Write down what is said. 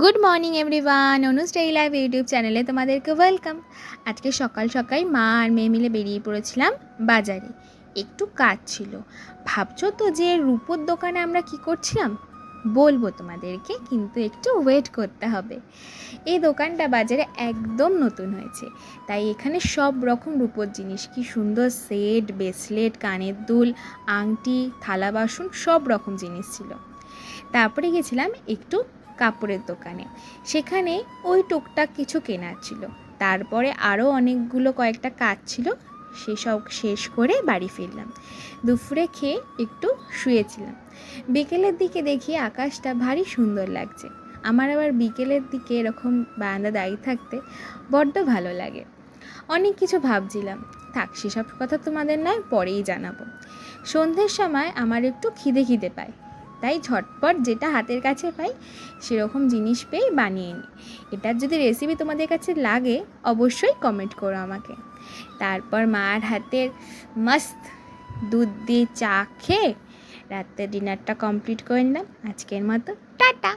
Good morning everyone, অনু style live YouTube চ্যানেলে তোমাদেরকে welcome. আজকে সকাল সকাল মা আর মেয়ে মিলে বেরিয়ে পড়েছিলাম বাজারে। একটু কাজ ছিল। ভাবছো তো যে রূপোর দোকানে আমরা কি করছিলাম? বলবো তোমাদেরকে, কিন্তু একটু ওয়েট করতে হবে। এই দোকানটা বাজারে একদম নতুন হয়েছে, তাই এখানে সব রকম রূপোর জিনিস, কি সুন্দর সেট, ব্রেসলেট, কানের দুল, আংটি, থালা বাসন, সব রকম জিনিস ছিল। তারপরে গেছিলাম একটু কাপড়ের দোকানে, সেখানে ওই টুকটাক কিছু কেনার ছিল। তারপরে আরও অনেকগুলো কয়েকটা কাজ ছিল, সেসব শেষ করে বাড়ি ফিরলাম। দুপুরে খেয়ে একটু শুয়েছিলাম। বিকেলের দিকে দেখি আকাশটা ভারী সুন্দর লাগছে। আমার আবার বিকেলের দিকে এরকম বারান্দা দাঁড়িয়ে থাকতে বড্ড ভালো লাগে। অনেক কিছু ভাবছিলাম, থাক সেসব কথা তোমাদের নয়, পরেই জানাবো। সন্ধ্যের সময় আমার একটু খিদে খিদে পায়, তাই ঝটপট যেটা হাতের কাছে পাই সেরকম জিনিস পেয়ে বানিয়ে নিই। এটার যদি রেসিপি তোমাদের কাছে লাগে অবশ্যই কমেন্ট করো আমাকে। তারপর মার হাতের মস্ত দুধ দিয়ে চা খেয়ে রাতের ডিনারটা কমপ্লিট করে নিলাম। আজকের মতো টাটা।